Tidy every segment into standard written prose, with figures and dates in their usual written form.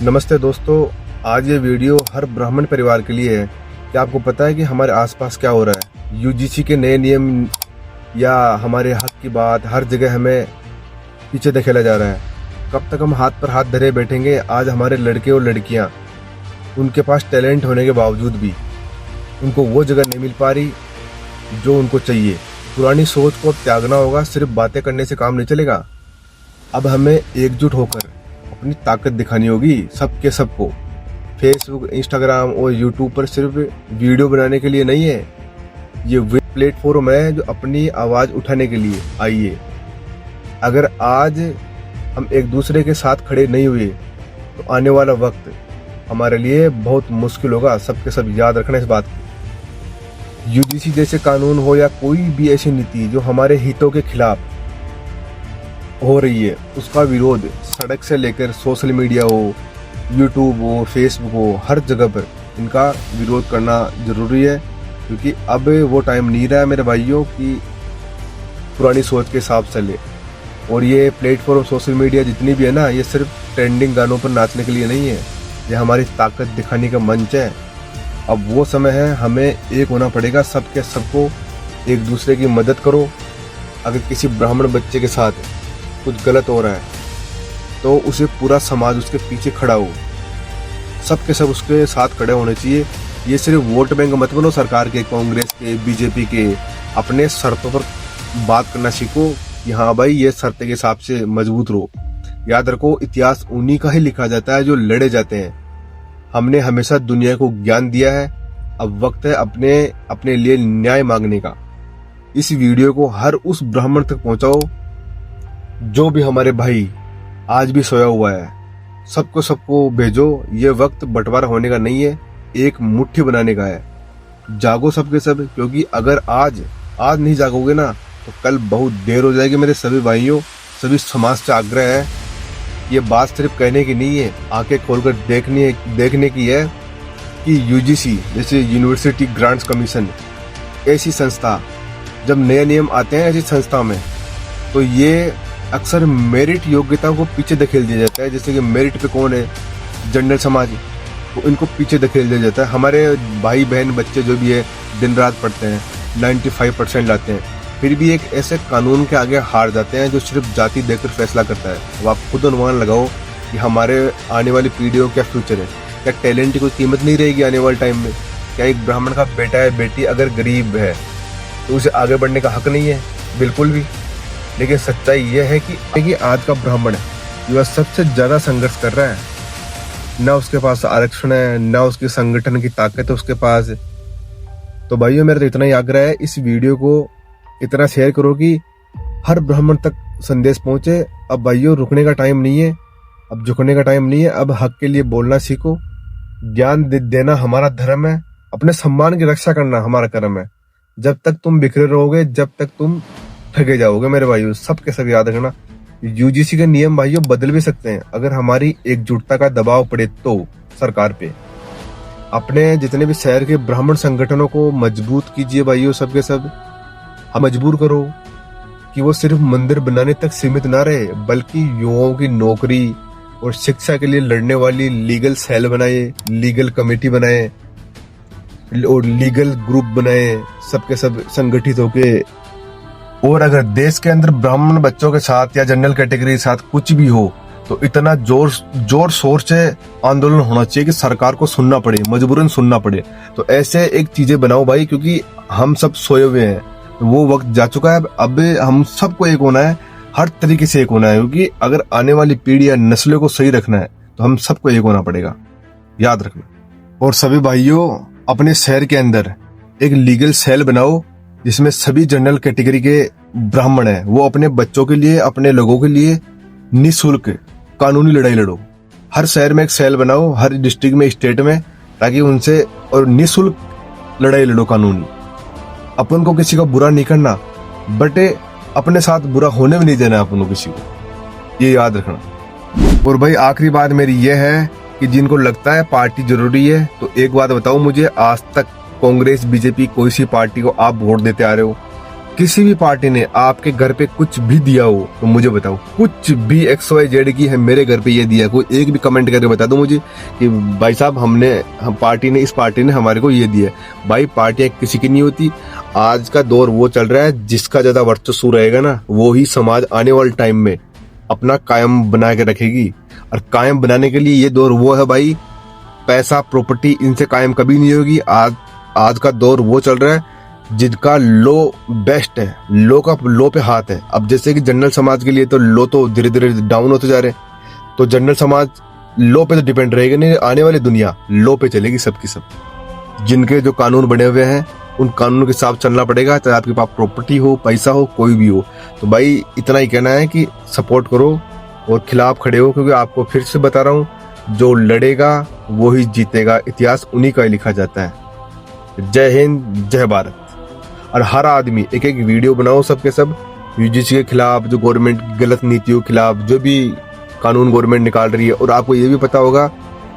नमस्ते दोस्तों, आज ये वीडियो हर ब्राह्मण परिवार के लिए है। क्या आपको पता है कि हमारे आसपास क्या हो रहा है? यूजीसी के नए नियम या हमारे हक की बात हर जगह हमें पीछे धकेला जा रहा है। कब तक हम हाथ पर हाथ धरे बैठेंगे? आज हमारे लड़के और लड़कियां, उनके पास टैलेंट होने के बावजूद भी उनको वो जगह नहीं मिल पा रही जो उनको चाहिए। पुरानी सोच को अब त्यागना होगा। सिर्फ बातें करने से काम नहीं चलेगा। अब हमें एकजुट होकर अपनी ताकत दिखानी होगी सबके सबको। फेसबुक, इंस्टाग्राम और यूट्यूब पर सिर्फ वीडियो बनाने के लिए नहीं है। ये वे प्लेटफॉर्म है जो अपनी आवाज़ उठाने के लिए आई है। अगर आज हम एक दूसरे के साथ खड़े नहीं हुए तो आने वाला वक्त हमारे लिए बहुत मुश्किल होगा। सबके सब याद रखना इस बात को। यूजीसी जैसे कानून हो या कोई भी ऐसी नीति जो हमारे हितों के खिलाफ हो रही है, उसका विरोध सड़क से लेकर सोशल मीडिया हो, यूट्यूब हो, फेसबुक हो, हर जगह पर इनका विरोध करना जरूरी है। क्योंकि अब वो टाइम नहीं रहा है मेरे भाइयों की पुरानी सोच के हिसाब से चले। और ये प्लेटफॉर्म सोशल मीडिया जितनी भी है ना, ये सिर्फ ट्रेंडिंग गानों पर नाचने के लिए नहीं है। ये हमारी ताकत दिखाने का मंच है। अब वो समय है, हमें एक होना पड़ेगा। सबके सबको एक दूसरे की मदद करो। अगर किसी ब्राह्मण बच्चे के साथ कुछ गलत हो रहा है तो उसे पूरा समाज उसके पीछे खड़ा हो। सबके सब उसके साथ खड़े होने चाहिए। ये सिर्फ वोट बैंक मत बनो सरकार के, कांग्रेस के, बीजेपी के। अपने शर्तों पर बात करना सीखो कि हाँ भाई, ये शर्त के हिसाब से मजबूत रहो। याद रखो, इतिहास उन्हीं का ही लिखा जाता है जो लड़े जाते हैं। हमने हमेशा दुनिया को ज्ञान दिया है। अब वक्त है अपने लिए न्याय मांगने का। इस वीडियो को हर उस ब्राह्मण तक पहुंचाओ जो भी हमारे भाई आज भी सोया हुआ है। सबको भेजो। ये वक्त बंटवारा होने का नहीं है, एक मुट्ठी बनाने का है। जागो सबके सब, क्योंकि अगर आज नहीं जागोगे ना तो कल बहुत देर हो जाएगी। मेरे सभी भाइयों, सभी समाज से आग्रह है, ये बात सिर्फ कहने की नहीं है, आंखें खोलकर देखने की है कि यूजीसी जैसे यूनिवर्सिटी ग्रांट्स कमीशन, ऐसी संस्था, जब नए नियम आते हैं ऐसी संस्था में, तो ये अक्सर मेरिट योग्यता को पीछे धकेल दिया जाता है। जैसे कि मेरिट पे कौन है, जनरल समाज, तो इनको पीछे धकेल दिया जाता है। हमारे भाई बहन बच्चे जो भी है दिन रात पढ़ते हैं, 95% लाते हैं, फिर भी एक ऐसे कानून के आगे हार जाते हैं जो सिर्फ जाति देकर फैसला करता है। अब आप खुद अनुमान लगाओ कि हमारे आने वाली पीढ़ियों का फ्यूचर है। क्या टैलेंट की कोई कीमत नहीं रहेगी आने वाले टाइम में? क्या एक ब्राह्मण का बेटा है, बेटी अगर गरीब है तो उसे आगे बढ़ने का हक नहीं है? बिल्कुल भी। लेकिन सच्चाई यह है कि आज का ब्राह्मण युवा सबसे ज्यादा संघर्ष कर रहा है। ना उसके पास आरक्षण है, ना उसकी संगठन की ताकत है उसके पास। तो भाइयों, मेरा तो इतना ही आग्रह है, इस वीडियो को इतना शेयर करो कि हर ब्राह्मण तक संदेश पहुंचे। अब भाइयों, रुकने का टाइम नहीं है, अब झुकने का टाइम नहीं है। अब हक के लिए बोलना सीखो। ज्ञान देना हमारा धर्म है, अपने सम्मान की रक्षा करना हमारा कर्म है। जब तक तुम बिखरे रहोगे, जब तक तुम ठगे जाओगे मेरे भाइयों। सबके सब याद रखना, यूजीसी के नियम भाइयों बदल भी सकते हैं अगर हमारी एकजुटता का दबाव पड़े तो सरकार पे। अपने जितने भी शहर के ब्राह्मण संगठनों को मजबूत कीजिए भाइयों। सबके सब हम मजबूर करो कि वो सिर्फ मंदिर बनाने तक सीमित ना रहे, बल्कि युवाओं की नौकरी और शिक्षा के लिए लड़ने वाली लीगल सेल बनाए, लीगल कमेटी बनाए और लीगल ग्रुप बनाए, सबके सब संगठित होके। और अगर देश के अंदर ब्राह्मण बच्चों के साथ या जनरल कैटेगरी के साथ कुछ भी हो तो इतना जोर शोर से आंदोलन होना चाहिए कि सरकार को सुनना पड़े, मजबूरन सुनना पड़े। तो ऐसे एक चीजें बनाओ भाई, क्योंकि हम सब सोए हुए हैं। वो वक्त जा चुका है। अब हम सबको एक होना है, हर तरीके से एक होना है। क्योंकि अगर आने वाली पीढ़ी या नस्लों को सही रखना है तो हम सबको एक होना पड़ेगा, याद रखना। और सभी भाइयों, अपने शहर के अंदर एक लीगल सेल बनाओ जिसमें सभी जनरल कैटेगरी के ब्राह्मण हैं, वो अपने बच्चों के लिए, अपने लोगों के लिए निःशुल्क कानूनी लड़ाई लड़ो। हर शहर में एक सेल बनाओ, हर डिस्ट्रिक्ट में, स्टेट में, ताकि उनसे और निःशुल्क लड़ाई लड़ो कानूनी। अपन को किसी का बुरा नहीं करना, बट अपने साथ बुरा होने भी नहीं देना अपन को किसी को, ये याद रखना। और भाई, आखिरी बात मेरी यह है कि जिनको लगता है पार्टी जरूरी है, तो एक बात बताओ मुझे, आज तक कांग्रेस, बीजेपी, कोई सी पार्टी को आप वोट देते आ रहे हो? किसी भी पार्टी ने आपके घर पे कुछ भी दिया हो तो मुझे बताओ, कुछ भी XYZ की है मेरे घर पे ये दिया, कोई एक भी कमेंट करके बता दो मुझे कि भाई साहब हम पार्टी ने, इस पार्टी ने हमारे को ये दिया है। भाई पार्टियां किसी की नहीं होती। आज का दौर वो चल रहा है जिसका ज्यादा वर्चस्व रहेगा ना, वो ही समाज आने वाले टाइम में अपना कायम बना के रखेगी। और कायम बनाने के लिए ये दौर वो है भाई, पैसा प्रॉपर्टी इनसे कायम कभी नहीं होगी। आज का दौर वो चल रहा है जिनका लो बेस्ट है, लो पे हाथ है। अब जैसे कि जनरल समाज के लिए तो लो तो धीरे धीरे डाउन होते जा रहे हैं, तो जनरल समाज लो पे तो डिपेंड रहेगा नहीं, आने वाली दुनिया लो पे चलेगी सबकी सब। जिनके जो कानून बने हुए हैं उन कानूनों के साथ चलना पड़ेगा, चाहे आपके पास प्रॉपर्टी हो, पैसा हो, कोई भी हो। तो भाई इतना ही कहना है कि सपोर्ट करो और खिलाफ खड़े हो, क्योंकि आपको फिर से बता रहा हूँ, जो लड़ेगा वो ही जीतेगा। इतिहास उन्हीं का ही लिखा जाता है। जय हिंद, जय भारत। और हर आदमी एक एक वीडियो बनाओ सबके सब यूजीसी के खिलाफ, जो गवर्नमेंट की गलत नीतियों के खिलाफ, जो भी कानून गवर्नमेंट निकाल रही है। और आपको ये भी पता होगा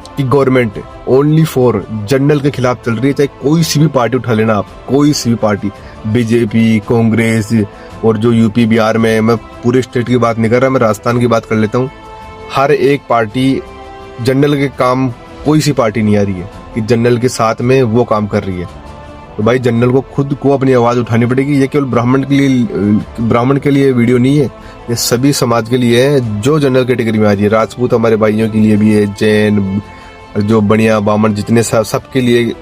कि गवर्नमेंट ओनली फॉर जनरल के खिलाफ चल रही है। चाहे कोई सी भी पार्टी उठा लेना आप, कोई सी भी पार्टी, बीजेपी, कांग्रेस, और जो यूपी बिहार में, मैं पूरे स्टेट की बात नहीं कर रहा, मैं राजस्थान की बात कर लेता हूँ। हर एक पार्टी जनरल के काम, कोई सी पार्टी नहीं आ रही है कि जनरल के साथ में वो काम कर रही है। तो भाई जनरल को खुद को अपनी आवाज उठानी पड़ेगी। ये केवल ब्राह्मण के लिए वीडियो नहीं है, ये सभी समाज के लिए है जो जनरल कैटेगरी में आ रही है। राजपूत हमारे भाइयों के लिए भी है, जैन, जो बनिया, बामन, जितने सबके लिए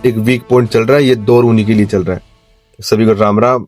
एक वीक पॉइंट चल रहा है। ये दौर उन्हीं के लिए चल रहा है। सभी को राम राम।